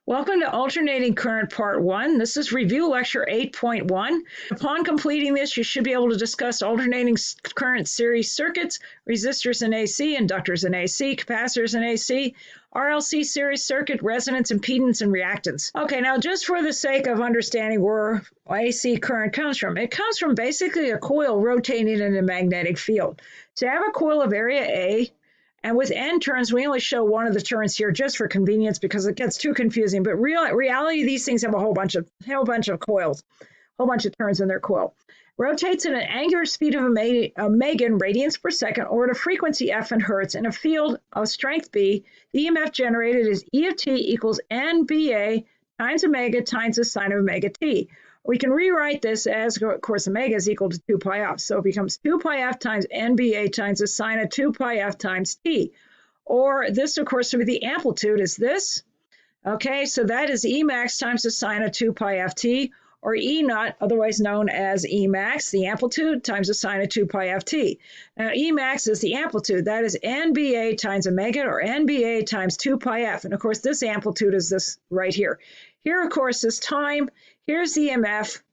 Welcome to Alternating Current Part 1. This is Review Lecture 8.1. Upon completing this, you should be able to discuss alternating current series circuits, resistors in AC, inductors in AC, capacitors in AC, RLC series circuit, resonance, impedance, and reactance. Okay, now just for the sake of understanding where AC current comes from, it comes from basically a coil rotating in a magnetic field. So I have a coil of area A, and with N turns, we only show one of the turns here just for convenience because it gets too confusing. But reality, these things have a whole bunch of coils, a whole bunch of turns in their coil. Rotates at an angular speed of omega in radians per second or at a frequency f in hertz in a field of strength B. The EMF generated is E of t equals NBA times omega times the sine of omega t. We can rewrite this as, of course, omega is equal to 2 pi f. So it becomes 2 pi f times NBA times the sine of 2 pi f times t. Or this, of course, would be the amplitude is this. Okay, so that is E max times the sine of 2 pi f t, or E naught, otherwise known as E max, the amplitude, times the sine of 2 pi f t. Now, E max is the amplitude. That is NBA times omega, or NBA times 2 pi f. And, of course, this amplitude is this right here. Here, of course, is time. Here's the EMF,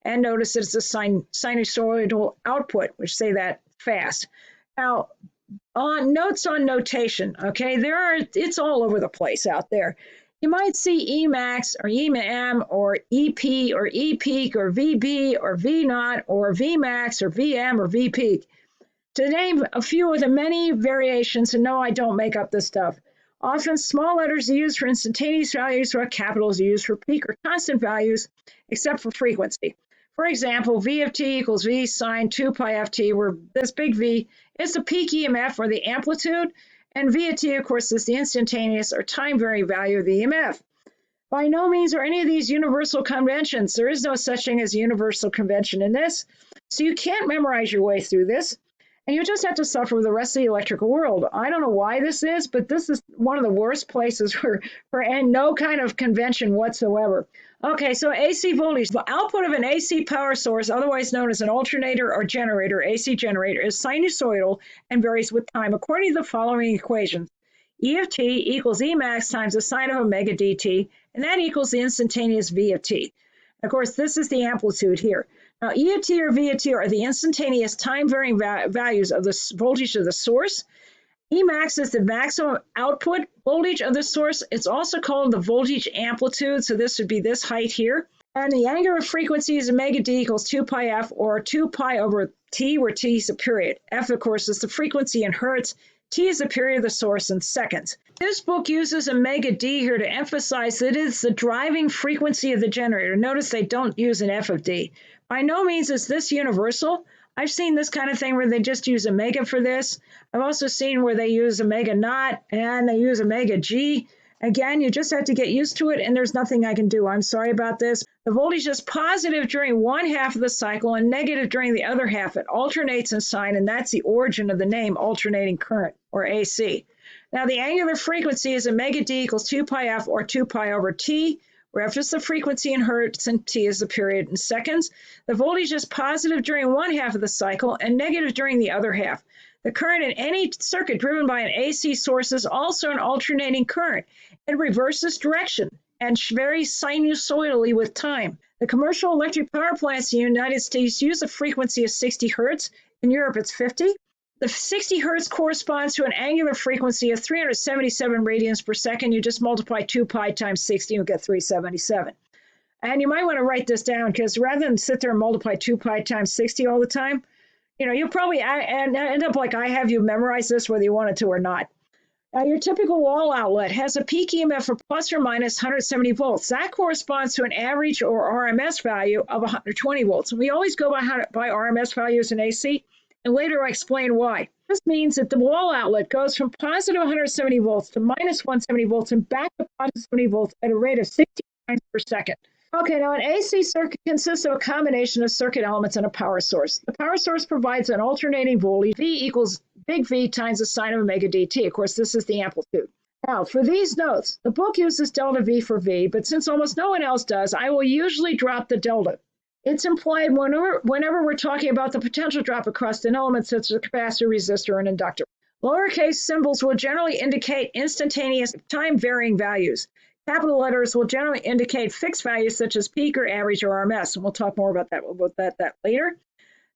and notice it's a sinusoidal output, which say that fast. Now, on notes on notation, okay, it's all over the place out there. You might see Emax or EM or EP or E peak or VB or V naught or Vmax or VM or V peak. To name a few of the many variations, and no, I don't make up this stuff. Often small letters are used for instantaneous values while capitals are used for peak or constant values, except for frequency. For example, V of t equals V sine 2 pi f t, where this big V is the peak EMF or the amplitude, and V of t, of course, is the instantaneous or time-varying value of the EMF. By no means are any of these universal conventions. There is no such thing as a universal convention in this, so you can't memorize your way through this. And you just have to suffer with the rest of the electrical world. I don't know why this is, but this is one of the worst places for no kind of convention whatsoever. Okay, so AC voltage. The output of an AC power source, otherwise known as an alternator or generator, AC generator, is sinusoidal and varies with time according to the following equations. E of t equals E max times the sine of omega dt, and that equals the instantaneous V of t. Of course, this is the amplitude here. Now, E of t or V of t are the instantaneous time-varying values of the voltage of the source. E max is the maximum output voltage of the source. It's also called the voltage amplitude, so this would be this height here. And the angular frequency is omega d equals 2 pi f, or 2 pi over t, where t is a period. F, of course, is the frequency in hertz. T is the period of the source in seconds. This book uses omega d here to emphasize that it's the driving frequency of the generator. Notice they don't use an F of d. By no means is this universal. I've seen this kind of thing where they just use omega for this. I've also seen where they use omega naught and they use omega g. Again, you just have to get used to it, and there's nothing I can do. I'm sorry about this. The voltage is positive during one half of the cycle and negative during the other half. It alternates in sign, and that's the origin of the name alternating current, or AC. Now, the angular frequency is omega d equals 2 pi f, or 2 pi over t, where f is the frequency in hertz and t is the period in seconds. The voltage is positive during one half of the cycle and negative during the other half. The current in any circuit driven by an AC source is also an alternating current. It reverses direction and varies sinusoidally with time. The commercial electric power plants in the United States use a frequency of 60 hertz. In Europe, it's 50. The 60 hertz corresponds to an angular frequency of 377 radians per second. You just multiply 2 pi times 60, you'll get 377. And you might want to write this down, because rather than sit there and multiply 2 pi times 60 all the time, you'll probably end up like I have you memorize this whether you wanted to or not. Now, your typical wall outlet has a peak EMF of plus or minus 170 volts. That corresponds to an average or RMS value of 120 volts. And we always go by RMS values in AC, and later I explain why. This means that the wall outlet goes from positive 170 volts to minus 170 volts and back to positive 70 volts at a rate of 60 times per second. Okay, now an AC circuit consists of a combination of circuit elements and a power source. The power source provides an alternating voltage. V equals big V times the sine of omega dt. Of course, this is the amplitude. Now, for these notes, the book uses delta V for V, but since almost no one else does, I will usually drop the delta. It's implied whenever we're talking about the potential drop across an element such as a capacitor, resistor, and inductor. Lowercase symbols will generally indicate instantaneous time-varying values. Capital letters will generally indicate fixed values such as peak or average or RMS, and we'll talk more about that later.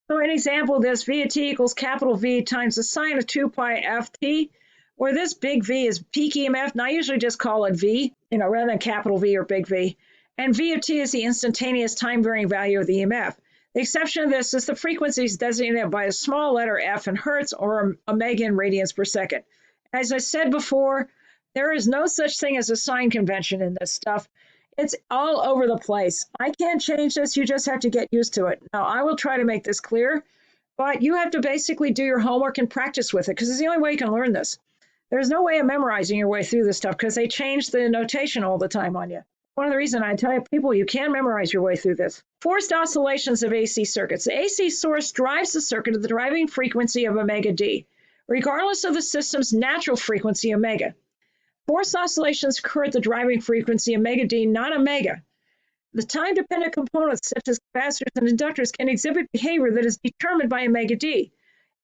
So an example of this, V of t equals capital V times the sine of 2 pi ft, where this big V is peak EMF, and I usually just call it V, rather than capital V or big V. And V of t is the instantaneous time-varying value of the EMF. The exception of this is the frequency is designated by a small letter f in hertz or omega in radians per second. As I said before, there is no such thing as a sign convention in this stuff. It's all over the place. I can't change this. You just have to get used to it. Now, I will try to make this clear, but you have to basically do your homework and practice with it because it's the only way you can learn this. There's no way of memorizing your way through this stuff because they change the notation all the time on you. One of the reasons I tell people you can memorize your way through this. Forced oscillations of AC circuits. The AC source drives the circuit at the driving frequency of omega d, regardless of the system's natural frequency omega. Forced oscillations occur at the driving frequency omega d, not omega. The time-dependent components, such as capacitors and inductors, can exhibit behavior that is determined by omega d.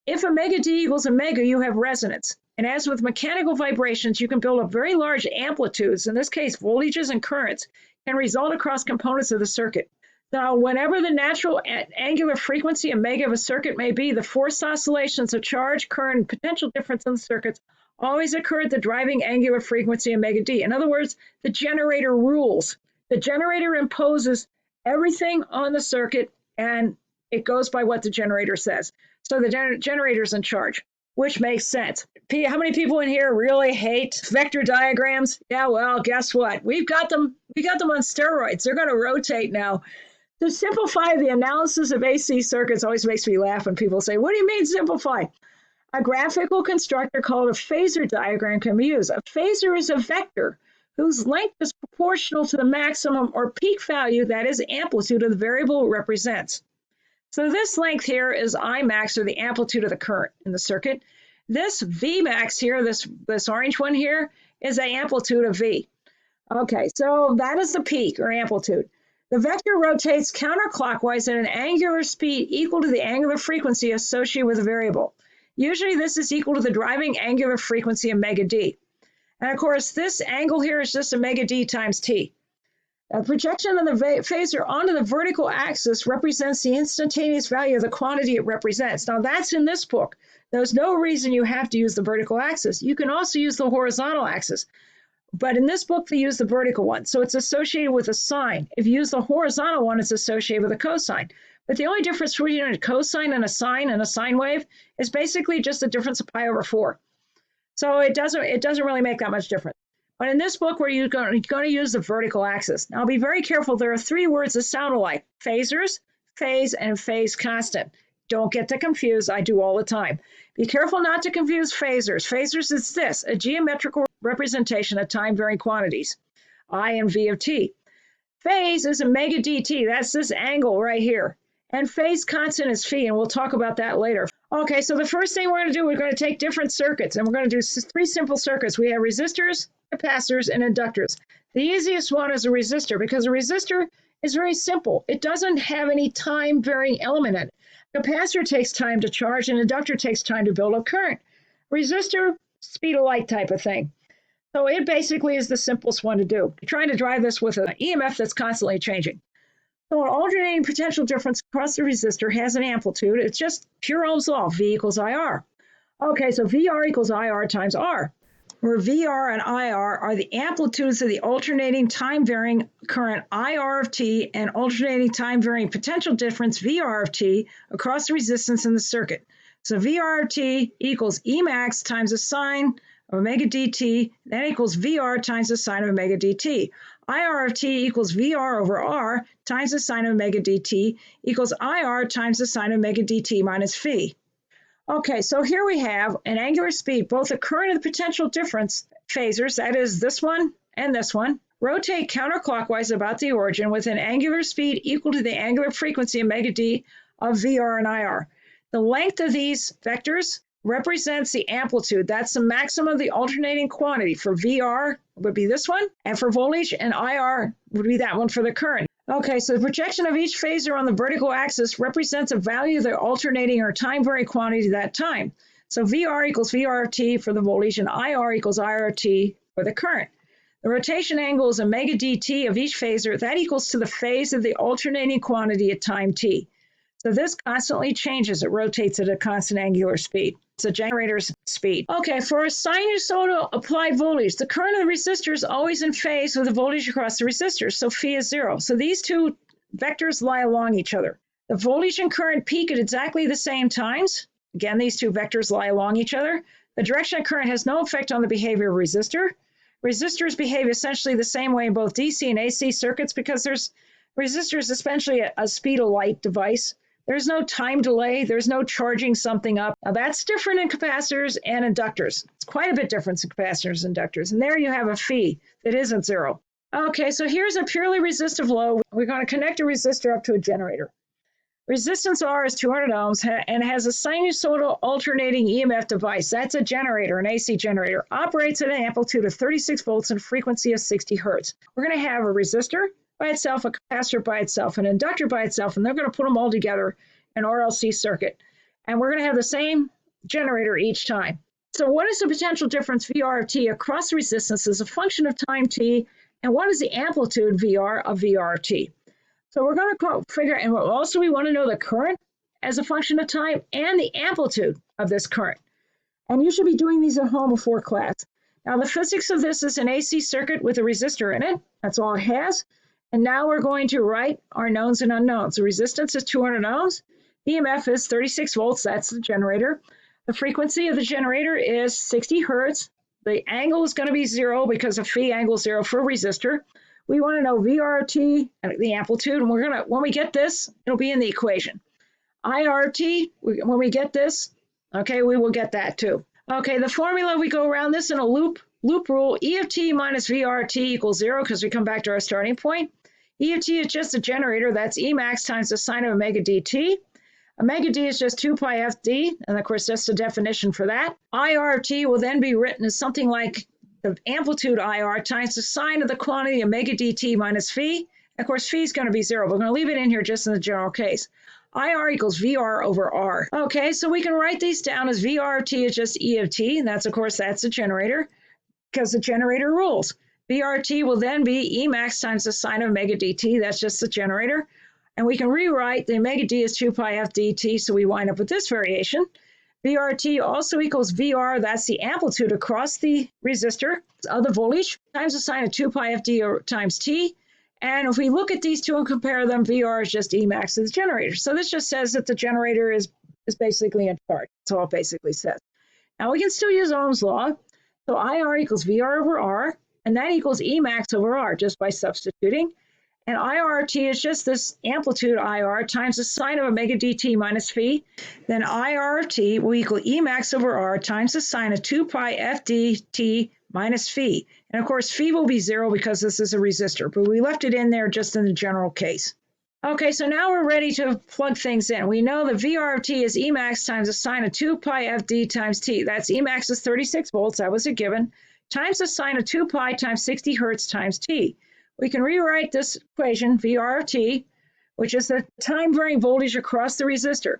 If omega d equals omega, you have resonance. And as with mechanical vibrations, you can build up very large amplitudes, in this case, voltages and currents, can result across components of the circuit. Now, whenever the natural angular frequency omega of a circuit may be, the forced oscillations of charge, current, and potential difference in the circuits always occur at the driving angular frequency omega d. In other words, the generator rules. The generator imposes everything on the circuit, and it goes by what the generator says. So the generator's in charge, which makes sense. How many people in here really hate vector diagrams? Yeah, well, guess what? We got them on steroids. They're going to rotate now. To simplify the analysis of AC circuits always makes me laugh when people say, what do you mean simplify? A graphical constructor called a phasor diagram can be used. A phasor is a vector whose length is proportional to the maximum or peak value, that is, amplitude of the variable it represents. So this length here is I max, or the amplitude of the current in the circuit. This V max here, this orange one here, is the amplitude of V. Okay, so that is the peak or amplitude. The vector rotates counterclockwise at an angular speed equal to the angular frequency associated with the variable. Usually this is equal to the driving angular frequency omega d. And of course, this angle here is just omega d times t. A projection of the phasor onto the vertical axis represents the instantaneous value of the quantity it represents. Now that's in this book. There's no reason you have to use the vertical axis. You can also use the horizontal axis. But in this book, they use the vertical one. So it's associated with a sine. If you use the horizontal one, it's associated with a cosine. But the only difference between a cosine and a sine wave is basically just the difference of pi over 4. So it doesn't really make that much difference. But in this book, you're going to use the vertical axis. Now, be very careful. There are 3 words that sound alike: phasors, phase, and phase constant. Don't get too confused. I do all the time. Be careful not to confuse phasors. Phasors is this, a geometrical representation of time-varying quantities, I and V of t. Phase is omega dt. That's this angle right here. And phase constant is phi, and we'll talk about that later. Okay, so the first thing we're going to do, we're going to take different circuits, and we're going to do 3 simple circuits. We have resistors, capacitors, and inductors. The easiest one is a resistor, because a resistor is very simple. It doesn't have any time-varying element in it. Capacitor takes time to charge, and inductor takes time to build up current. Resistor, speed of light type of thing. So it basically is the simplest one to do. You're trying to drive this with an EMF that's constantly changing. So an alternating potential difference across the resistor has an amplitude. It's just pure Ohm's law, V equals IR. Okay, so VR equals IR times R, where VR and IR are the amplitudes of the alternating time-varying current IR of t and alternating time-varying potential difference VR of t across the resistance in the circuit. So VR of t equals E max times the sine of omega dt, that equals VR times the sine of omega dt. IR of t equals VR over R times the sine of omega dt equals IR times the sine of omega dt minus phi. Okay, so here we have an angular speed, both the current and the potential difference phasors, that is this one and this one, rotate counterclockwise about the origin with an angular speed equal to the angular frequency omega d of VR and IR. The length of these vectors represents the amplitude. That's the maximum of the alternating quantity. For VR would be this one, and for voltage and IR would be that one for the current. Okay, so the projection of each phasor on the vertical axis represents a value of the alternating or time-varying quantity at that time. So VR equals VR of t for the voltage, and IR equals IR of t for the current. The rotation angle is omega dt of each phasor. That equals to the phase of the alternating quantity at time t. So this constantly changes. It rotates at a constant angular speed. It's a generator's speed. Okay, for a sinusoidal applied voltage, the current of the resistor is always in phase with the voltage across the resistor, so phi is 0. So these two vectors lie along each other. The voltage and current peak at exactly the same times. Again, these two vectors lie along each other. The direction of current has no effect on the behavior of resistor. Resistors behave essentially the same way in both DC and AC circuits because resistor is essentially a speed of light device. There's no time delay. There's no charging something up. Now that's different in capacitors and inductors. It's quite a bit different in capacitors and inductors. And there you have a phi that isn't 0. Okay, so here's a purely resistive load. We're going to connect a resistor up to a generator. Resistance R is 200 ohms and has a sinusoidal alternating EMF device. That's a generator, an AC generator. Operates at an amplitude of 36 volts and a frequency of 60 hertz. We're going to have a resistor by itself, a capacitor by itself, an inductor by itself, and they're going to put them all together in an RLC circuit. And we're going to have the same generator each time. So what is the potential difference VR of t across resistance as a function of time t, and what is the amplitude VR of VR of t? So we're going to figure, and also we want to know the current as a function of time and the amplitude of this current. And you should be doing these at home before class. Now the physics of this is an AC circuit with a resistor in it. That's all it has. And now we're going to write our knowns and unknowns. The resistance is 200 ohms. EMF is 36 volts. That's the generator. The frequency of the generator is 60 hertz. The angle is going to be 0 because of phi angle 0 for a resistor. We want to know VRT, the amplitude, and we're going to, when we get this, it'll be in the equation. IRT, when we get this, okay, we will get that too. Okay, the formula, we go around this in a loop rule. E of t minus VRT equals 0 because we come back to our starting point. E of t is just a generator. That's E max times the sine of omega dt. Omega d is just 2 pi fd, and of course that's the definition for that. IRT will then be written as something like the amplitude IR times the sine of the quantity omega dt minus phi. Of course, phi is going to be 0. We're going to leave it in here just in the general case. IR equals VR over R. Okay, so we can write these down as VRT is just E of t. And that's, of course, that's the generator because the generator rules. VRT will then be E max times the sine of omega dt. That's just the generator. And we can rewrite the omega d as 2 pi f dt, so we wind up with this variation. VRT also equals VR, that's the amplitude across the resistor of the voltage, times the sine of 2 pi fd times t. And if we look at these two and compare them, VR is just E max of the generator. So this just says that the generator is basically in charge. That's all it basically says. Now we can still use Ohm's law. So IR equals VR over R, and that equals E max over R just by substituting. And IRT is just this amplitude IR times the sine of omega dt minus phi. Then IRT will equal E max over R times the sine of 2 pi f dt minus phi. And of course, phi will be 0 because this is a resistor, but we left it in there just in the general case. Okay, so now we're ready to plug things in. We know that VR of t is E max times the sine of 2 pi fd times t. That's E max is 36 volts, that was a given, times the sine of 2 pi times 60 hertz times t. We can rewrite this equation, VR of t, which is the time varying voltage across the resistor,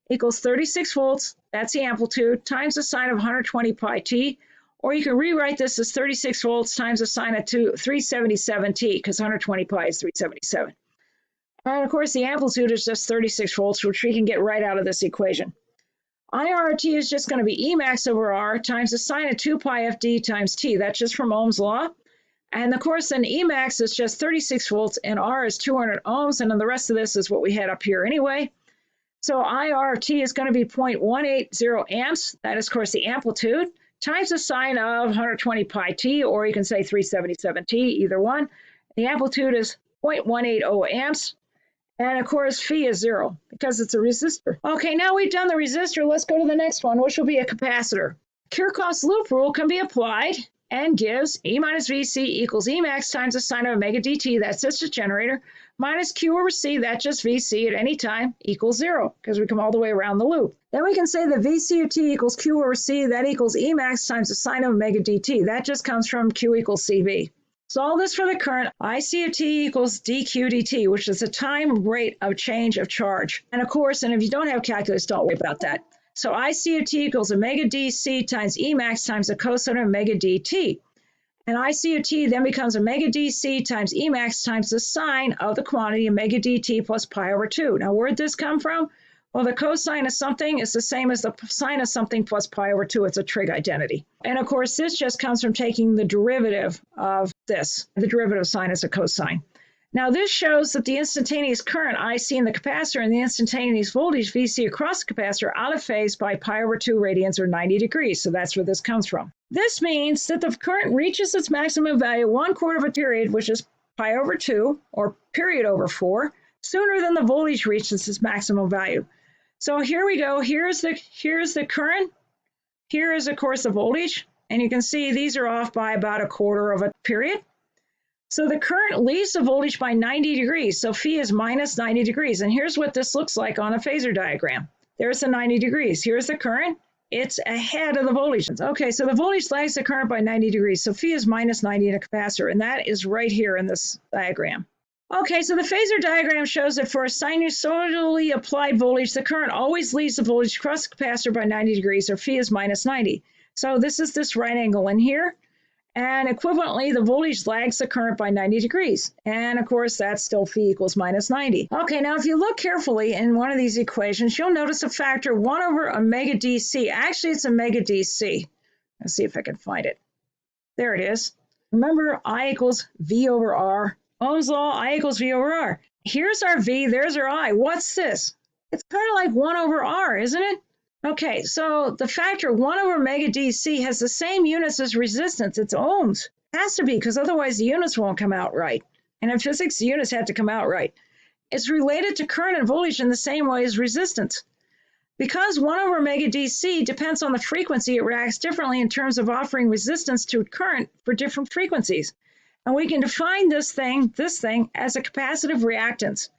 equals 36 volts, that's the amplitude, times the sine of 120 pi t, or you can rewrite this as 36 volts times the sine of 377 t, because 120 pi is 377. And of course, the amplitude is just 36 volts, which we can get right out of this equation. IRT is just going to be E max over R times the sine of 2 pi fd times t. That's just from Ohm's law. And of course, then E max is just 36 volts and R is 200 ohms. And then the rest of this is what we had up here anyway. So IRT is going to be 0.180 amps. That is, of course, the amplitude times the sine of 120 pi t, or you can say 377 t, either one. The amplitude is 0.180 amps. And of course, phi is 0 because it's a resistor. Okay, now we've done the resistor. Let's go to the next one, which will be a capacitor. Kirchhoff's loop rule can be applied and gives E minus VC equals E max times the sine of omega dt, that's just a generator, minus Q over C, that's just VC at any time, equals 0, because we come all the way around the loop. Then we can say that VC of t equals Q over C, that equals E max times the sine of omega dt. That just comes from Q equals CV. Solve this for the current. IC of t equals dq dt, which is the time rate of change of charge. And of course, and if you don't have calculus, don't worry about that. So IC of t equals omega dc times E max times the cosine of omega dt. And IC of t then becomes omega dc times Emax times the sine of the quantity omega dt plus pi over 2. Now, where'd this come from? Well, the cosine of something is the same as the sine of something plus pi over 2. It's a trig identity. And of course, this just comes from taking the derivative of this. The derivative of sine is a cosine. Now, this shows that the instantaneous current IC in the capacitor and the instantaneous voltage VC across the capacitor are out of phase by pi over 2 radians or 90 degrees. So that's where this comes from. This means that the current reaches its maximum value 1/4 of a period, which is pi over 2 or period over 4, sooner than the voltage reaches its maximum value. So here we go. Here's the current. Here is, of course, the voltage. And you can see these are off by about 1/4 of a period. So the current leads the voltage by 90 degrees. So phi is minus 90 degrees. And here's what this looks like on a phasor diagram. There's the 90 degrees. Here's the current. It's ahead of the voltage. Okay, so the voltage lags the current by 90 degrees. So phi is minus 90 in a capacitor. And that is right here in this diagram. Okay, so the phasor diagram shows that for a sinusoidally applied voltage, the current always leads the voltage across the capacitor by 90 degrees, or phi is minus 90. So this is this right angle in here. And equivalently, the voltage lags the current by 90 degrees. And of course, that's still phi equals minus 90. Okay, now if you look carefully in one of these equations, you'll notice a factor 1 over omega dc. Actually, it's omega dc. Let's see if I can find it. There it is. Remember, I equals V over R. Ohm's law, I equals V over R. Here's our V, there's our I. What's this? It's kind of like 1 over R, isn't it? Okay, so the factor 1 over omega dc has the same units as resistance. It's ohms. It has to be, because otherwise the units won't come out right. And in physics, the units have to come out right. It's related to current and voltage in the same way as resistance. Because 1 over omega dc depends on the frequency, it reacts differently in terms of offering resistance to current for different frequencies. And we can define this thing as a capacitive reactance.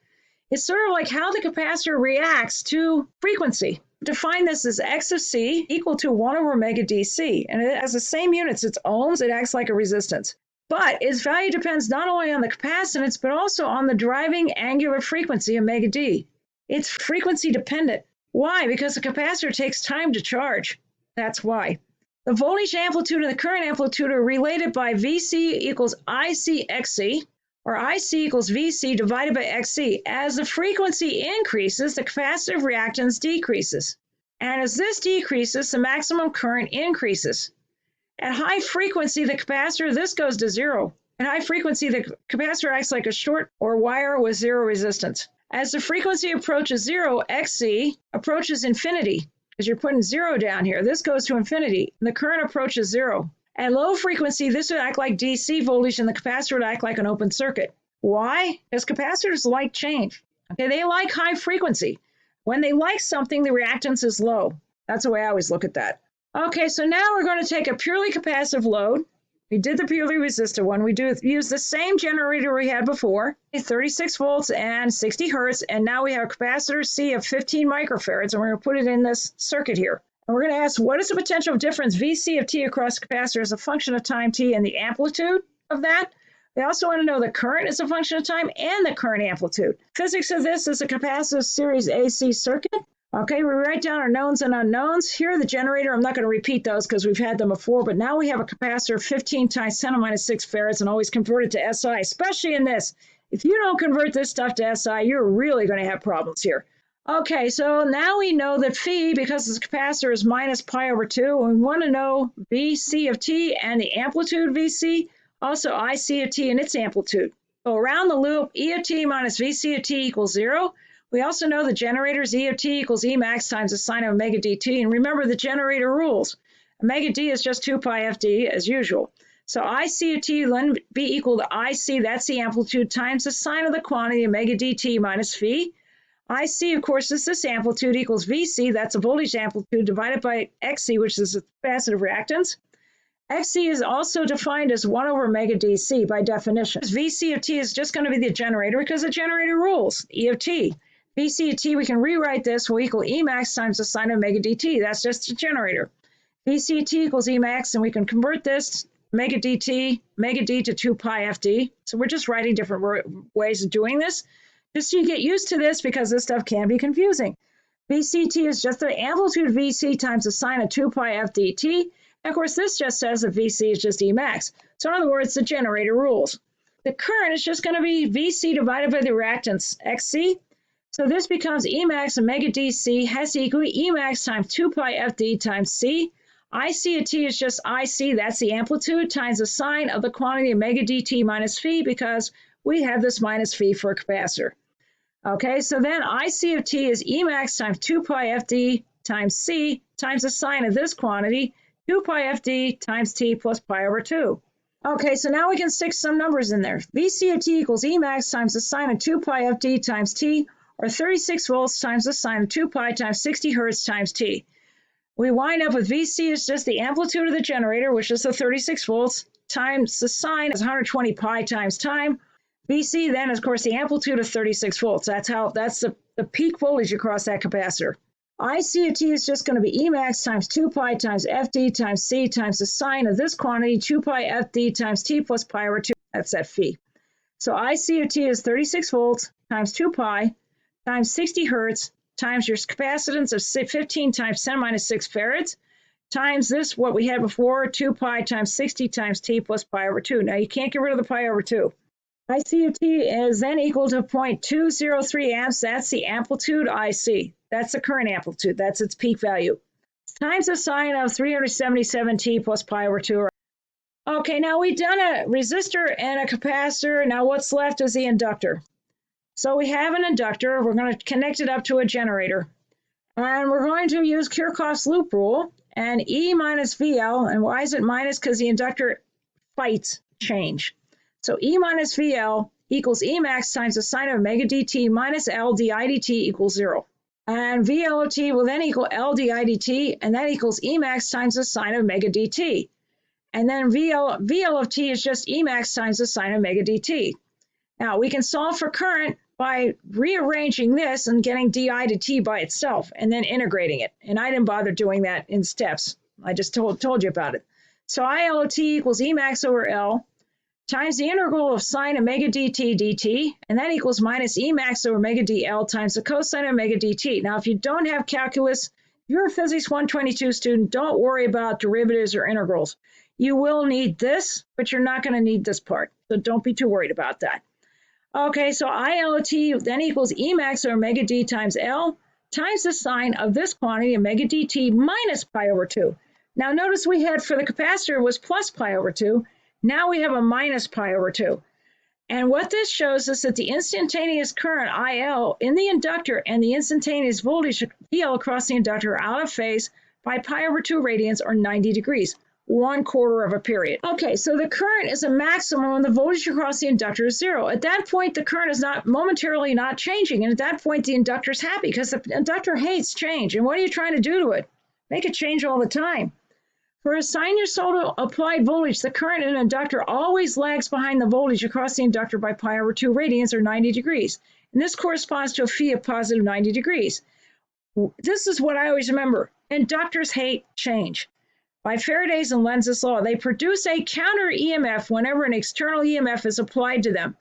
It's sort of like how the capacitor reacts to frequency. Define this as x of c equal to 1 over omega dc. And it has the same units. It's ohms. It acts like a resistance. But its value depends not only on the capacitance, but also on the driving angular frequency, omega d. It's frequency dependent. Why? Because the capacitor takes time to charge. That's why. The voltage amplitude and the current amplitude are related by VC equals IC XC, or IC equals VC divided by XC. As the frequency increases, the capacitive reactance decreases. And as this decreases, the maximum current increases. At high frequency, the capacitor, this goes to 0. At high frequency, the capacitor acts like a short or wire with 0 resistance. As the frequency approaches 0, XC approaches infinity. Because you're putting 0 down here. This goes to infinity. And the current approaches 0. At low frequency, this would act like DC voltage, and the capacitor would act like an open circuit. Why? Because capacitors like change. Okay, they like high frequency. When they like something, the reactance is low. That's the way I always look at that. Okay, so now we're going to take a purely capacitive load. We did the purely resistive one. We use the same generator we had before, 36 volts and 60 hertz, and now we have a capacitor C of 15 microfarads, and we're going to put it in this circuit here. And we're going to ask, what is the potential difference VC of t across the capacitor as a function of time t and the amplitude of that? We also want to know the current is a function of time and the current amplitude. Physics of this is a capacitive series AC circuit. Okay, we write down our knowns and unknowns. Here, the generator, I'm not going to repeat those because we've had them before, but now we have a capacitor of 15 times 10 to minus 6 farads and always convert it to SI, especially in this. If you don't convert this stuff to SI, you're really going to have problems here. Okay, so now we know that phi, because this capacitor is minus pi over 2, we want to know VC of t and the amplitude VC, also IC of t and its amplitude. So around the loop, E of t minus VC of t equals 0. We also know the generator's E of t equals E max times the sine of omega dt. And remember the generator rules. Omega d is just 2 pi fd as usual. So IC of t will be equal to IC, that's the amplitude, times the sine of the quantity omega dt minus phi. IC, of course, is this amplitude equals VC, that's the voltage amplitude, divided by XC, which is the capacitive reactance. XC is also defined as 1 over omega dc by definition. VC of t is just going to be the generator because the generator rules, E of t. VC of t, we can rewrite this, will equal E max times the sine of omega dt. That's just a generator. VC of t equals E max, and we can convert this omega dt, omega d to 2 pi fd. So we're just writing different ways of doing this. Just so you get used to this because this stuff can be confusing. VCT is just the amplitude VC times the sine of 2 pi f dt. And of course, this just says that VC is just Emax. So in other words, the generator rules. The current is just going to be VC divided by the reactance, XC. So this becomes Emax omega DC has to equal Emax times 2 pi FD times C. IC of T is just IC, that's the amplitude, times the sine of the quantity omega dt minus phi, because we have this minus phi for a capacitor. Okay, so then IC of T is Emax times 2 pi FD times C times the sine of this quantity, 2 pi FD times T plus pi over 2. Okay, so now we can stick some numbers in there. VC of T equals Emax times the sine of 2 pi FD times T, or 36 volts times the sine of 2 pi times 60 hertz times T. We wind up with VC is just the amplitude of the generator, which is the 36 volts, times the sine is 120 pi times time. VC then is, of course, the amplitude of 36 volts. That's the peak voltage across that capacitor. IC of T is just going to be Emax times 2 pi times FD times C times the sine of this quantity, 2 pi FD times T plus pi over 2. That's that phi. So IC of T is 36 volts times 2 pi times 60 hertz times your capacitance of 15 times 10 minus 6 farads times this, what we had before, 2 pi times 60 times T plus pi over 2. Now you can't get rid of the pi over 2. IC of T is then equal to 0.203 amps. That's the amplitude IC. That's the current amplitude. That's its peak value. Times the sine of 377 T plus pi over 2. Okay, now we've done a resistor and a capacitor. Now what's left is the inductor. So we have an inductor. We're going to connect it up to a generator. And we're going to use Kirchhoff's loop rule and E minus VL. And why is it minus? Because the inductor fights change. So E minus VL equals Emax times the sine of omega dt minus L di dt equals 0. And VL of T will then equal L di dt, and that equals Emax times the sine of omega dt. And then VL of T is just Emax times the sine of omega dt. Now, we can solve for current by rearranging this and getting di to t by itself and then integrating it. And I didn't bother doing that in steps. I just told you about it. So IL of t equals Emax over L times the integral of sine omega dt dt, and that equals minus Emax over omega dl times the cosine of omega dt. Now, if you don't have calculus, if you're a Physics 122 student, don't worry about derivatives or integrals. You will need this, but you're not going to need this part. So don't be too worried about that. Okay, so IL of t then equals Emax over omega d times L times the sine of this quantity, omega dt minus pi over 2. Now notice we had for the capacitor was plus pi over 2. Now we have a minus pi over 2. And what this shows us that the instantaneous current IL in the inductor and the instantaneous voltage VL across the inductor are out of phase by pi over 2 radians or 90 degrees. 1/4 of a period. Okay, so the current is a maximum when the voltage across the inductor is 0. At that point, the current is not momentarily not changing. And at that point, the inductor is happy because the inductor hates change. And what are you trying to do to it? Make it change all the time. For a sinusoidal applied voltage, the current in an inductor always lags behind the voltage across the inductor by pi over 2 radians or 90 degrees. And this corresponds to a phi of positive 90 degrees. This is what I always remember. Inductors hate change. By Faraday's and Lenz's law, they produce a counter EMF whenever an external EMF is applied to them.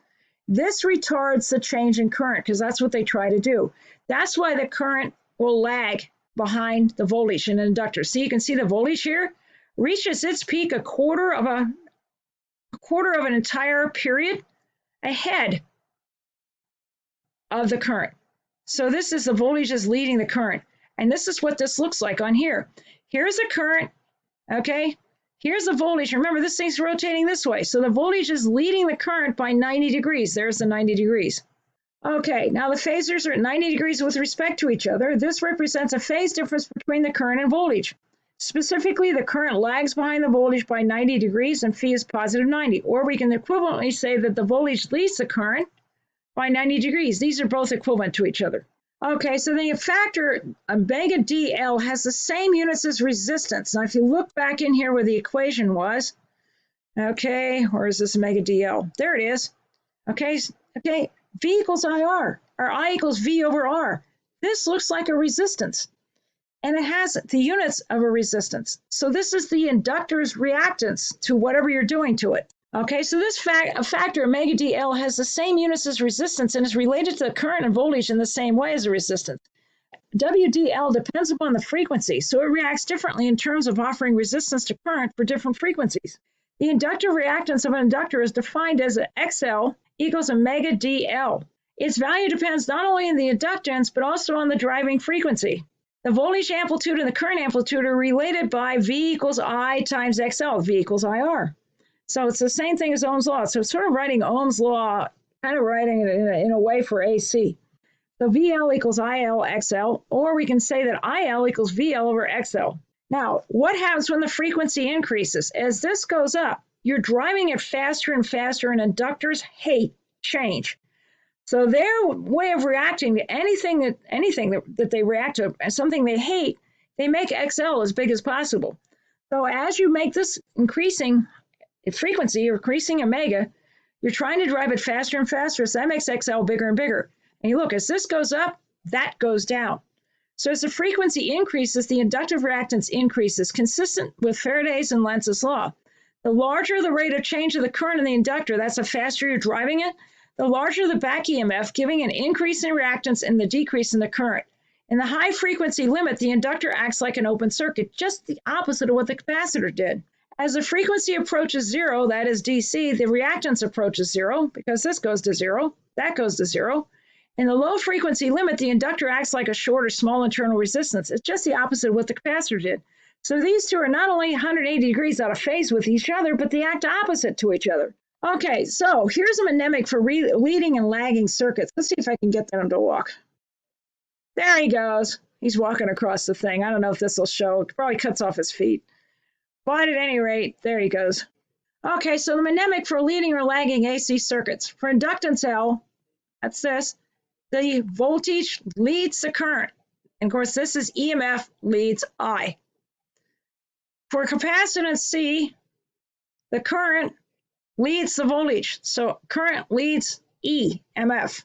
This retards the change in current because that's what they try to do. That's why the current will lag behind the voltage in an inductor. See, you can see the voltage here reaches its peak a quarter of an entire period ahead of the current. So this is the voltage is leading the current. And this is what this looks like on here. Here's the current. Okay, here's the voltage. Remember, this thing's rotating this way. So the voltage is leading the current by 90 degrees. There's the 90 degrees. Okay, now the phasors are at 90 degrees with respect to each other. This represents a phase difference between the current and voltage. Specifically, the current lags behind the voltage by 90 degrees and phi is positive 90. Or we can equivalently say that the voltage leads the current by 90 degrees. These are both equivalent to each other. Okay, so the factor omega dl has the same units as resistance. Now, if you look back in here where the equation was, okay, where is this omega dl? There it is. Okay, V equals IR, or I equals V over R. This looks like a resistance, and it has the units of a resistance. So this is the inductor's reactance to whatever you're doing to it. Okay, so this factor, omega dl, has the same units as resistance and is related to the current and voltage in the same way as a resistance. WDL depends upon the frequency, so it reacts differently in terms of offering resistance to current for different frequencies. The inductive reactance of an inductor is defined as XL equals omega DL. Its value depends not only on the inductance, but also on the driving frequency. The voltage amplitude and the current amplitude are related by V equals I times XL, V equals IR. So it's the same thing as Ohm's law. So it's sort of writing Ohm's law, kind of writing it in a way for AC. So VL equals IL XL, or we can say that IL equals VL over XL. Now, what happens when the frequency increases? As this goes up, you're driving it faster and faster, and inductors hate change. So their way of reacting to anything that they react to, as something they hate, they make XL as big as possible. So as you make this increasing frequency, or increasing omega, you're trying to drive it faster and faster, so that makes XL bigger and bigger. And you look, as this goes up, that goes down. So as the frequency increases, the inductive reactance increases, consistent with Faraday's and Lenz's law. The larger the rate of change of the current in the inductor, that's the faster you're driving it, the larger the back EMF, giving an increase in reactance and the decrease in the current. In the high frequency limit, the inductor acts like an open circuit, just the opposite of what the capacitor did. As the frequency approaches zero, that is DC, the reactance approaches zero, because this goes to zero, that goes to zero. In the low frequency limit, the inductor acts like a short or small internal resistance. It's just the opposite of what the capacitor did. So these two are not only 180 degrees out of phase with each other, but they act opposite to each other. Okay, so here's a mnemonic for leading and lagging circuits. Let's see if I can get them to walk. There he goes. He's walking across the thing. I don't know if this will show. It probably cuts off his feet. But at any rate, there he goes. Okay, so the mnemonic for leading or lagging AC circuits. For inductance L, that's this, the voltage leads the current. And of course, this is EMF leads I. For capacitance C, the current leads the voltage. So current leads EMF.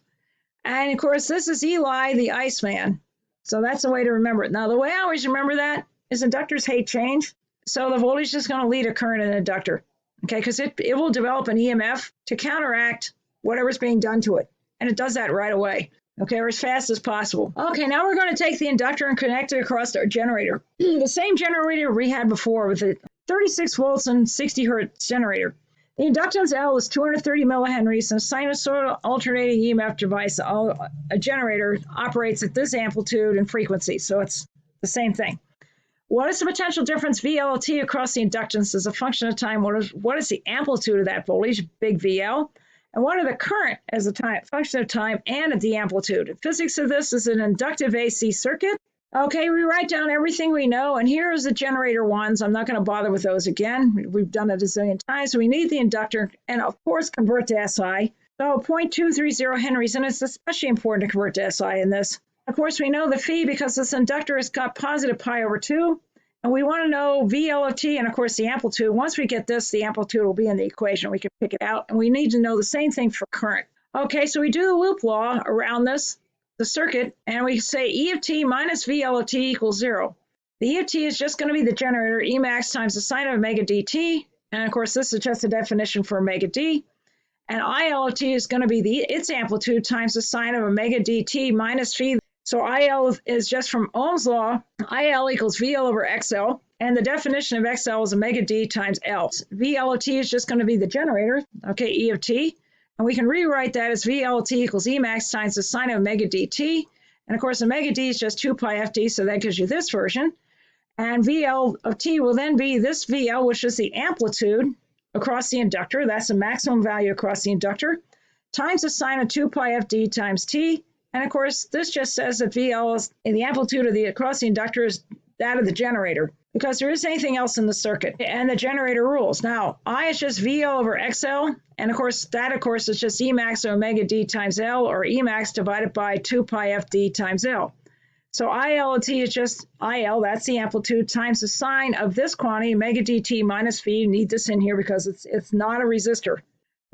And of course, this is Eli, the Iceman. So that's a way to remember it. Now, the way I always remember that is inductors hate change. So the voltage is going to lead a current in an inductor, okay, because it will develop an EMF to counteract whatever's being done to it. And it does that right away, okay, or as fast as possible. Okay, now we're going to take the inductor and connect it across our generator. The same generator we had before with the 36 volts and 60 hertz generator. The inductance L is 230 millihenries, and a sinusoidal alternating EMF device, a generator, operates at this amplitude and frequency, so it's the same thing. What is the potential difference VLT across the inductance as a function of time? What is the amplitude of that voltage, big VL? And what are the current as a function of time and of the amplitude? The physics of this is an inductive AC circuit. Okay, we write down everything we know, and here is the generator ones. I'm not going to bother with those again. We've done it a zillion times. So we need the inductor, and of course, convert to SI. So 0.230 henries, and it's especially important to convert to SI in this. Of course, we know the phi because this inductor has got positive pi over 2. And we want to know VL of t and, of course, the amplitude. Once we get this, the amplitude will be in the equation. We can pick it out. And we need to know the same thing for current. Okay, so we do the loop law around this, the circuit, and we say E of t minus VL of t equals 0. The E of t is just going to be the generator, E max times the sine of omega dt. And, of course, this is just a definition for omega d. And IL of t is going to be its amplitude times the sine of omega dt minus phi. So IL is just from Ohm's law. IL equals VL over XL. And the definition of XL is omega d times L. VL of t is just going to be the generator, okay, E of t. And we can rewrite that as VL of t equals E max times the sine of omega dt. And of course, omega d is just 2 pi ft, so that gives you this version. And VL of t will then be this VL, which is the amplitude across the inductor. That's the maximum value across the inductor, times the sine of 2 pi ft times t. And of course, this just says that VL is in the amplitude of the across the inductor is that of the generator, because there isn't anything else in the circuit. And the generator rules. Now, I is just VL over XL. And of course, is just E max of omega d times L, or E max divided by 2 pi FD times L. So IL of t is just IL, that's the amplitude, times the sine of this quantity, omega dt minus phi. You need this in here because it's not a resistor.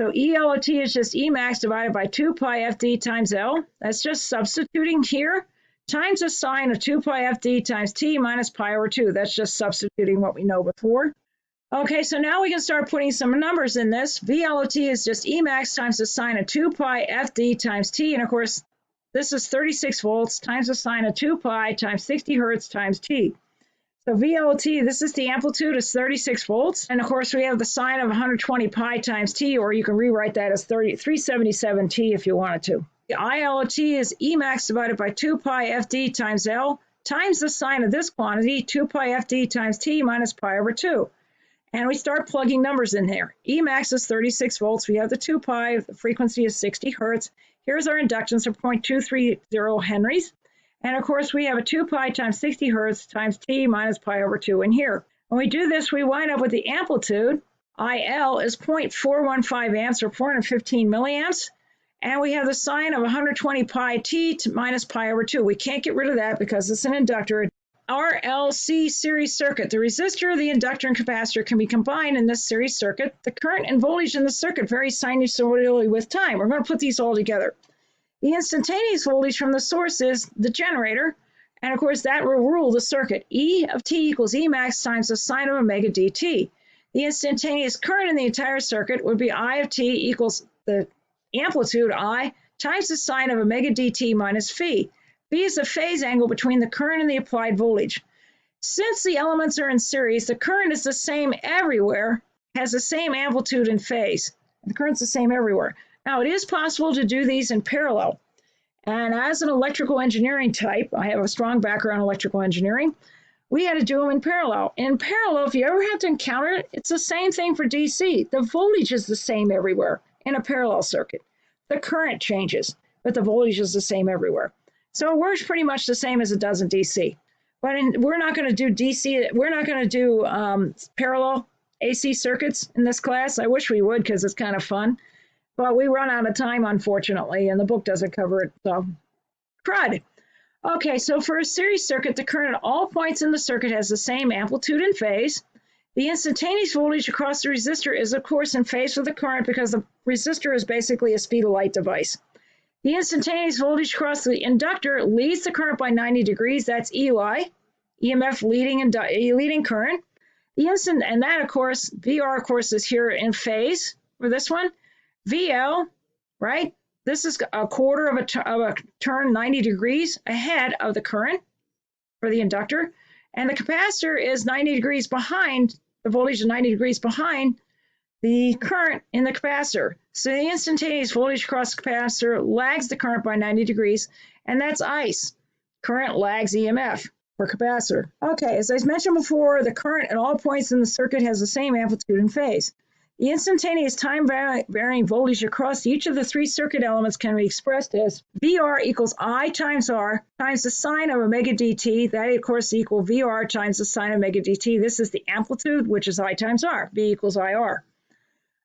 So EL of t is just E max divided by 2 pi FD times L. That's just substituting here, times the sine of 2 pi FD times t minus pi over 2. That's just substituting what we know before. Okay, so now we can start putting some numbers in this. VL of t is just E max times the sine of 2 pi FD times t. And of course, This is 36 volts times the sine of 2 pi times 60 hertz times t. So VLT, this is the amplitude, is 36 volts. And of course, we have the sine of 120 pi times t, or you can rewrite that as 377 t if you wanted to. The IL is Emax divided by 2 pi FD times L times the sine of this quantity, 2 pi FD times t minus pi over 2. And we start plugging numbers in there. Emax is 36 volts. We have the 2 pi. The frequency is 60 hertz. Here's our inductance of 0.230 henries. And of course, we have a 2 pi times 60 hertz times t minus pi over 2 in here. When we do this, we wind up with the amplitude. IL is 0.415 amps or 415 milliamps. And we have the sine of 120 pi t minus pi over 2. We can't get rid of that because it's an inductor. RLC series circuit. The resistor, the inductor, and capacitor can be combined in this series circuit. The current and voltage in the circuit vary sinusoidally with time. We're going to put these all together. The instantaneous voltage from the source is the generator, and of course that will rule the circuit. E of t equals E max times the sine of omega dt. The instantaneous current in the entire circuit would be I of t equals the amplitude I times the sine of omega dt minus phi. Phi is the phase angle between the current and the applied voltage. Since the elements are in series, the current is the same everywhere, has the same amplitude and phase. The current's the same everywhere. Now, it is possible to do these in parallel. And as an electrical engineering type, I have a strong background in electrical engineering, we had to do them in parallel. In parallel, if you ever have to encounter it, it's the same thing for DC. The voltage is the same everywhere in a parallel circuit. The current changes, but the voltage is the same everywhere. So it works pretty much the same as it does in DC. But we're not going to do DC, we're not going to do parallel AC circuits in this class. I wish we would because it's kind of fun. But we run out of time, unfortunately, and the book doesn't cover it, so crud. Okay, so for a series circuit, the current at all points in the circuit has the same amplitude and phase. The instantaneous voltage across the resistor is, of course, in phase with the current because the resistor is basically a speed-of-light device. The instantaneous voltage across the inductor leads the current by 90 degrees. That's EY, EMF leading current. And that, of course, VR, of course, is here in phase for this one. VL, right? This is a quarter of a turn 90 degrees ahead of the current for the inductor. And the capacitor is 90 degrees behind, the voltage is 90 degrees behind the current in the capacitor. So the instantaneous voltage across the capacitor lags the current by 90 degrees, and that's ICE. Current lags EMF for capacitor. Okay, as I mentioned before, the current at all points in the circuit has the same amplitude and phase. The instantaneous time-varying voltage across each of the three circuit elements can be expressed as VR equals I times R times the sine of omega dt. That, of course, equals VR times the sine of omega dt. This is the amplitude, which is I times R. V equals IR.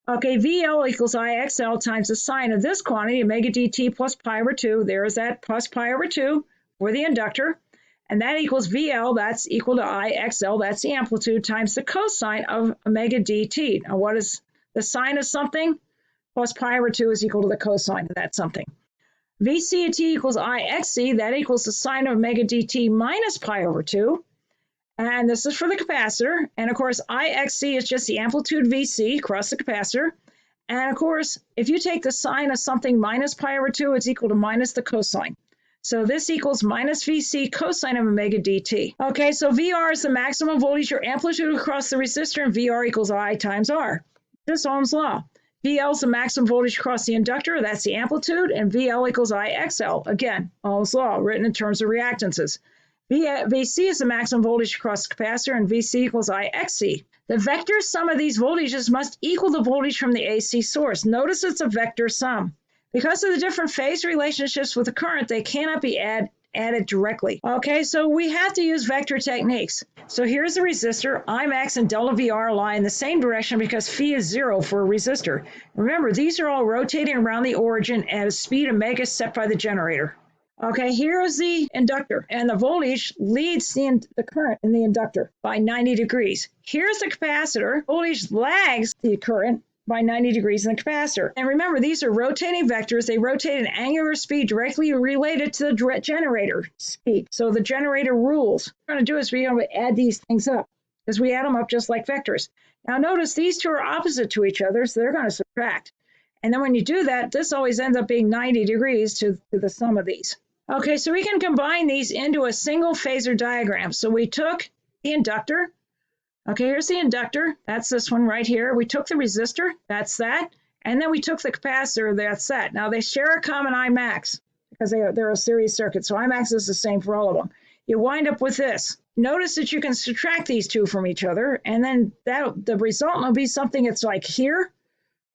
Okay, VL equals IXL times the sine of this quantity, omega dt plus pi over 2. There's that plus pi over 2 for the inductor. And that equals VL, that's equal to IXL, that's the amplitude, times the cosine of omega dt. Now, what is the sine of something? Plus pi over 2 is equal to the cosine of that something. VC of t equals IXC, that equals the sine of omega dt minus pi over 2. And this is for the capacitor. And of course, IXC is just the amplitude VC across the capacitor. And of course, if you take the sine of something minus pi over 2, it's equal to minus the cosine. So this equals minus VC cosine of omega dt. Okay, so VR is the maximum voltage or amplitude across the resistor, and VR equals I times R. This Ohm's law. VL is the maximum voltage across the inductor, that's the amplitude, and VL equals IXL. Again, Ohm's law, written in terms of reactances. VC is the maximum voltage across the capacitor, and VC equals IXC. The vector sum of these voltages must equal the voltage from the AC source. Notice it's a vector sum. Because of the different phase relationships with the current, they cannot be added directly. Okay, so we have to use vector techniques. So here's the resistor. Imax and delta VR lie in the same direction because phi is 0 for a resistor. Remember, these are all rotating around the origin at a speed omega set by the generator. Okay, here is the inductor, and the voltage leads the current in the inductor by 90 degrees. Here's the capacitor. Voltage lags the current by 90 degrees in the capacitor. And remember, these are rotating vectors. They rotate at an angular speed directly related to the generator speed. So the generator rules. What we're going to do is we're going to add these things up because we add them up just like vectors. Now notice these two are opposite to each other, so they're going to subtract. And then when you do that, this always ends up being 90 degrees to the sum of these. Okay, so we can combine these into a single phasor diagram. So we took the inductor. Okay, here's the inductor. That's this one right here. We took the resistor. That's that. And then we took the capacitor. That's that. Now they share a common Imax because they're a series circuit. So Imax is the same for all of them. You wind up with this. Notice that you can subtract these two from each other. And then the result will be something that's like here.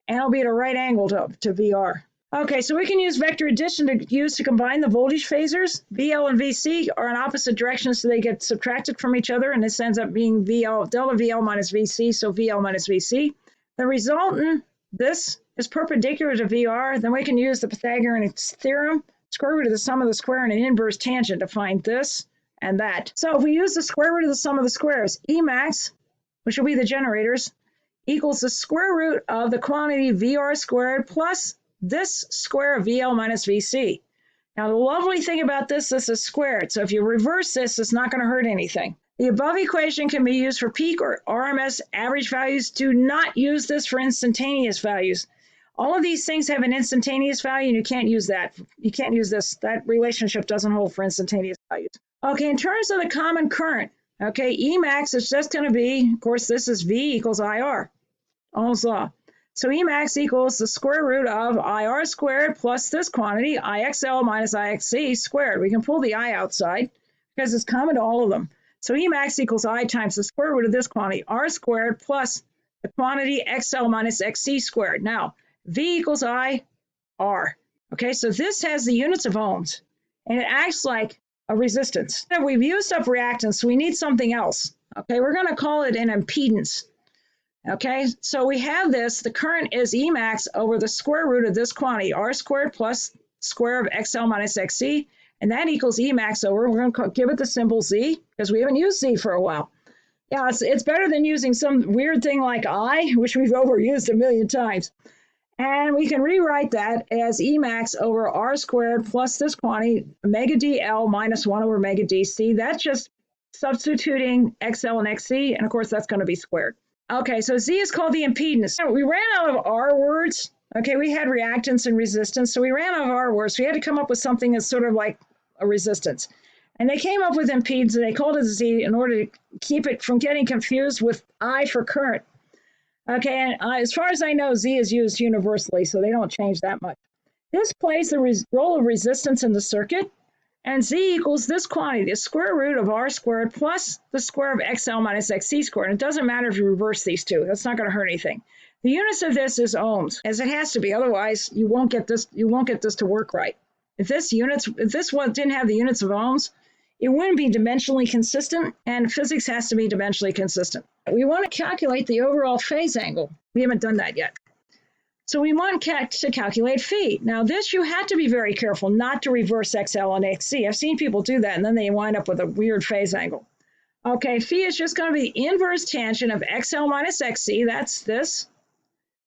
And it'll be at a right angle to VR. Okay, so we can use vector addition to combine the voltage phasors. VL and VC are in opposite directions, so they get subtracted from each other, and this ends up being delta VL minus VC, so VL minus VC. The resultant, this is perpendicular to VR. Then we can use the Pythagorean theorem, square root of the sum of the square and an inverse tangent to find this and that. So if we use the square root of the sum of the squares, Emax, which will be the generators, equals the square root of the quantity VR squared plus this square of VL minus VC. Now, the lovely thing about this is squared. So if you reverse this, it's not going to hurt anything. The above equation can be used for peak or RMS average values. Do not use this for instantaneous values. All of these things have an instantaneous value, and you can't use that. You can't use this. That relationship doesn't hold for instantaneous values. Okay, in terms of the common current, okay, Emax is just going to be, of course, this is V equals IR, Ohm's law. So Emax equals the square root of IR squared plus this quantity, IXL minus IXC squared. We can pull the I outside because it's common to all of them. So Emax equals I times the square root of this quantity, R squared plus the quantity XL minus XC squared. Now, V equals I, R. Okay, so this has the units of ohms, and it acts like a resistance. Now, we've used up reactance, so we need something else. Okay, we're going to call it an impedance. Okay, so we have this, the current is Emax over the square root of this quantity, R squared plus square of XL minus XC, and that equals Emax over, we're going to give it the symbol Z, because we haven't used Z for a while. Yeah, it's better than using some weird thing like I, which we've overused a million times. And we can rewrite that as Emax over R squared plus this quantity, omega dL minus 1 over omega dC. That's just substituting XL and XC, and of course that's going to be squared. Okay, so Z is called the impedance. We ran out of R words. Okay, we had reactance and resistance, so we ran out of R words. So we had to come up with something that's sort of like a resistance. And they came up with impedance, and they called it Z in order to keep it from getting confused with I for current. Okay, and as far as I know, Z is used universally, so they don't change that much. This plays the role of resistance in the circuit. And Z equals this quantity, the square root of R squared plus the square of XL minus XC squared. And it doesn't matter if you reverse these two. That's not going to hurt anything. The units of this is ohms, as it has to be. Otherwise, you won't get this to work right. If this one didn't have the units of ohms, it wouldn't be dimensionally consistent, and physics has to be dimensionally consistent. We want to calculate the overall phase angle. We haven't done that yet. So we want to calculate phi. Now this, you have to be very careful not to reverse XL and XC. I've seen people do that, and then they wind up with a weird phase angle. Okay, phi is just going to be the inverse tangent of XL minus XC, that's this,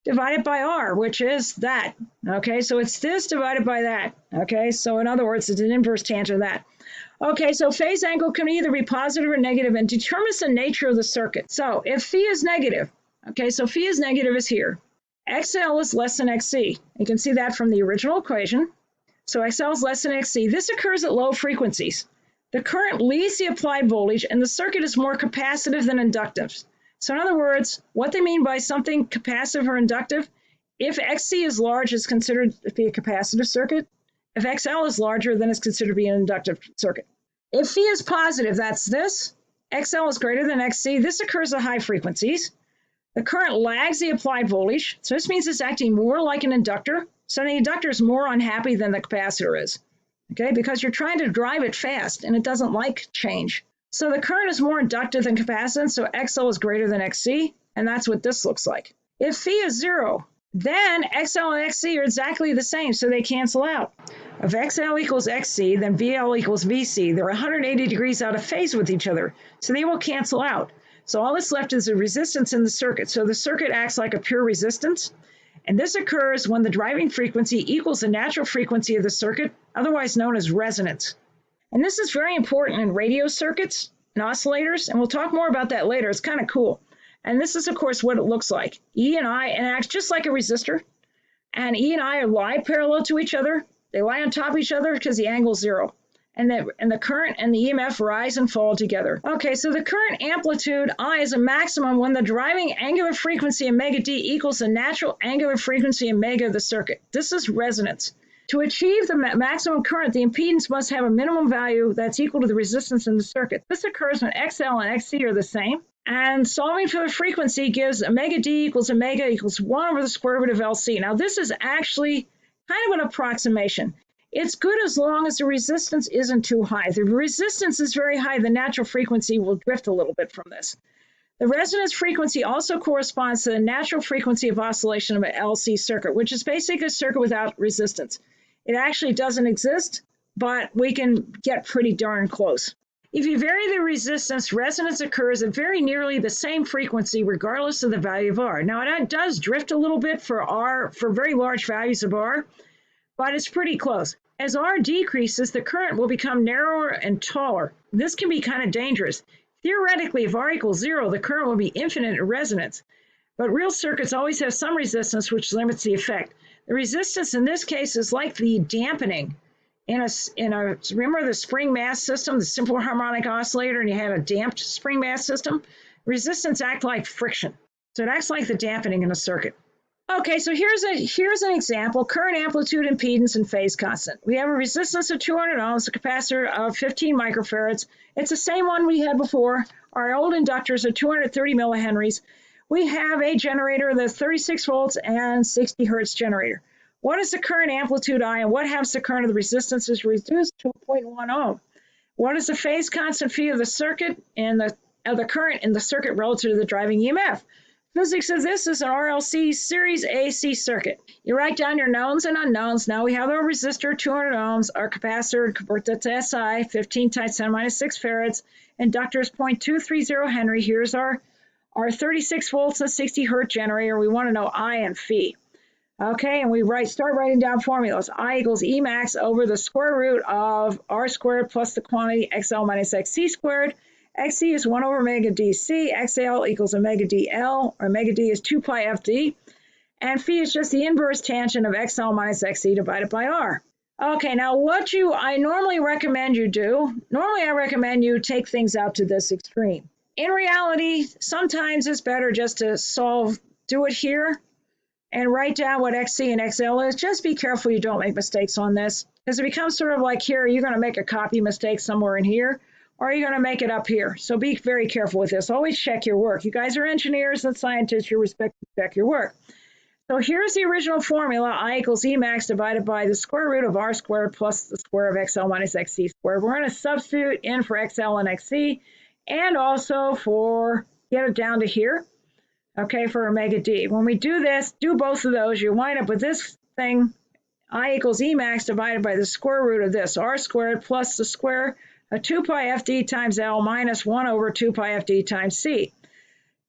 divided by R, which is that. Okay, so it's this divided by that. Okay, so in other words, it's an inverse tangent of that. Okay, so phase angle can either be positive or negative and determines the nature of the circuit. So if phi is negative, okay, so phi is negative is here. XL is less than XC. You can see that from the original equation. So XL is less than XC. This occurs at low frequencies. The current leads the applied voltage, and the circuit is more capacitive than inductive. So in other words, what they mean by something capacitive or inductive, if XC is large, it's considered to be a capacitive circuit. If XL is larger, then it's considered to be an inductive circuit. If phi is positive, that's this. XL is greater than XC. This occurs at high frequencies. The current lags the applied voltage, so this means it's acting more like an inductor. So the inductor is more unhappy than the capacitor is, okay, because you're trying to drive it fast and it doesn't like change. So the current is more inductive than capacitance, so XL is greater than XC, and that's what this looks like. If phi is 0, then XL and XC are exactly the same, so they cancel out. If XL equals XC, then VL equals VC. They're 180 degrees out of phase with each other, so they will cancel out. So all that's left is a resistance in the circuit. So the circuit acts like a pure resistance. And this occurs when the driving frequency equals the natural frequency of the circuit, otherwise known as resonance. And this is very important in radio circuits and oscillators. And we'll talk more about that later. It's kind of cool. And this is, of course, what it looks like. E and I, and it acts just like a resistor. and E and I lie parallel to each other. They lie on top of each other because the angle is 0. And the current and the EMF rise and fall together. Okay, so the current amplitude I is a maximum when the driving angular frequency omega d equals the natural angular frequency omega of the circuit. This is resonance. To achieve the maximum current, the impedance must have a minimum value that's equal to the resistance in the circuit. This occurs when XL and XC are the same. And solving for the frequency gives omega d equals omega equals 1 over the square root of LC. Now, this is actually kind of an approximation. It's good as long as the resistance isn't too high. If the resistance is very high, the natural frequency will drift a little bit from this. The resonance frequency also corresponds to the natural frequency of oscillation of an LC circuit, which is basically a circuit without resistance. It actually doesn't exist, but we can get pretty darn close. If you vary the resistance, resonance occurs at very nearly the same frequency regardless of the value of R. Now, it does drift a little bit for very large values of R, but it's pretty close. As R decreases, the current will become narrower and taller. This can be kind of dangerous. Theoretically, if R equals 0, the current will be infinite in resonance. But real circuits always have some resistance, which limits the effect. The resistance in this case is like the dampening remember the spring mass system, the simple harmonic oscillator, and you had a damped spring mass system? Resistance acts like friction. So it acts like the dampening in a circuit. Okay, so here's an example, current amplitude, impedance, and phase constant. We have a resistance of 200 ohms, a capacitor of 15 microfarads. It's the same one we had before. Our old inductors are 230 millihenries. We have a generator that's 36 volts and 60 hertz generator. What is the current amplitude I, and what happens to the current of the resistance is reduced to 0.1 ohm? What is the phase constant phi of the circuit and the current in the circuit relative to the driving EMF? Physics of this is an RLC series AC circuit. You write down your knowns and unknowns. Now we have our resistor, 200 ohms, our capacitor, convert that to SI, 15 times 10 minus 6 farads, inductors 0.230 Henry. Here's our 36 volts and 60 hertz generator. We want to know I and phi. Okay, and we start writing down formulas. I equals E max over the square root of R squared plus the quantity XL minus XC squared. XC is 1 over omega dC, XL equals omega DL, or omega D is 2 pi FD, and phi is just the inverse tangent of XL minus XC divided by R. Okay, now what I normally recommend you do, I recommend you take things out to this extreme. In reality, sometimes it's better just to do it here, and write down what XC and XL is. Just be careful you don't make mistakes on this, because it becomes sort of like here, you're going to make a copy mistake somewhere in here, or you're going to make it up here. So be very careful with this. Always check your work. You guys are engineers and scientists. You're expected to check your work. So here's the original formula. I equals E max divided by the square root of R squared plus the square of XL minus XC squared. We're going to substitute in for XL and XC, and also get it down to here, okay, for omega D. When we do this, do both of those, you wind up with this thing, I equals E max divided by the square root of this, R squared plus the square of 2 pi FD times L minus 1 over 2 pi FD times C.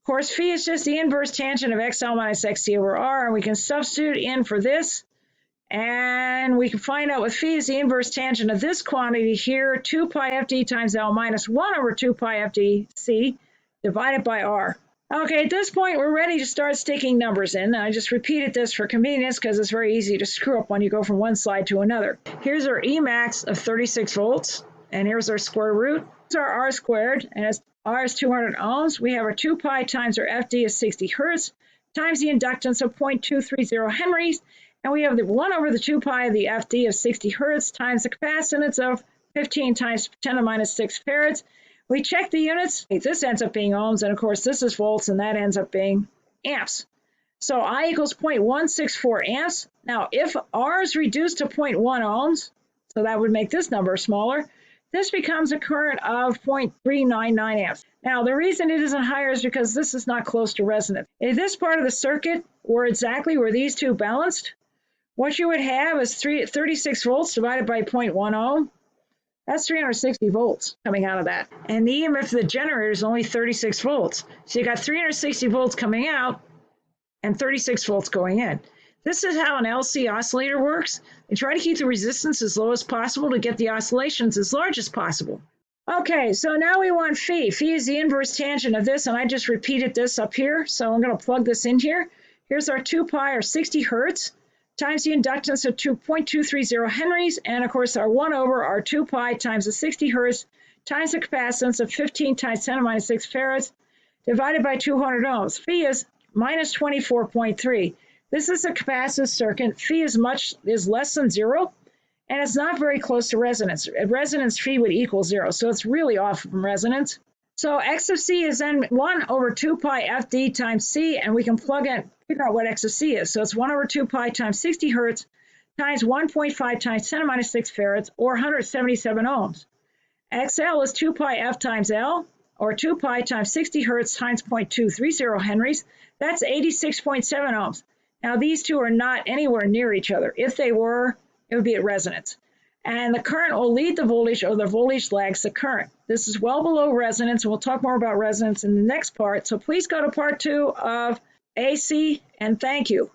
Of course, phi is just the inverse tangent of XL minus XC over R, and we can substitute in for this, and we can find out what phi is the inverse tangent of this quantity here, 2 pi FD times L minus 1 over 2 pi FD C divided by R. Okay, at this point, we're ready to start sticking numbers in. I just repeated this for convenience because it's very easy to screw up when you go from one slide to another. Here's our E max of 36 volts, and here's our square root. Here's our R squared, and as R is 200 ohms, we have our 2 pi times our FD is 60 hertz, times the inductance of 0.230 henries, and we have the 1 over the 2 pi of the FD of 60 hertz times the capacitance of 15 times 10 to the minus 6 farads. We check the units. This ends up being ohms, and of course this is volts, and that ends up being amps. So I equals 0.164 amps. Now if R is reduced to 0.1 ohms, so that would make this number smaller, this becomes a current of 0.399 amps. Now the reason it isn't higher is because this is not close to resonance. If this part of the circuit were exactly where these two balanced, what you would have is 36 volts divided by 0.1 ohm. That's 360 volts coming out of that. And the EMF of the generator is only 36 volts. So you got 360 volts coming out and 36 volts going in. This is how an LC oscillator works. They try to keep the resistance as low as possible to get the oscillations as large as possible. Okay, so now we want phi. Phi is the inverse tangent of this, and I just repeated this up here. So I'm going to plug this in here. Here's our 2 pi or 60 hertz times the inductance of 2.230 henries, and of course our 1 over our 2 pi times the 60 hertz times the capacitance of 15 times 10 to the minus 6 farads divided by 200 ohms. Phi is minus 24.3. This is a capacitive circuit. Phi is less than 0, and it's not very close to resonance. Resonance phi would equal 0, so it's really off from resonance. So x of c is then 1 over 2 pi fd times c, and we can figure out what x of c is. So it's 1 over 2 pi times 60 hertz times 1.5 times 10 to the minus 6 farads, or 177 ohms. XL is 2 pi f times L, or 2 pi times 60 hertz times 0.230 henries. That's 86.7 ohms. Now, these two are not anywhere near each other. If they were, it would be at resonance. And the current will lead the voltage, or the voltage lags the current. This is well below resonance, and we'll talk more about resonance in the next part. So please go to part 2 of AC, and thank you.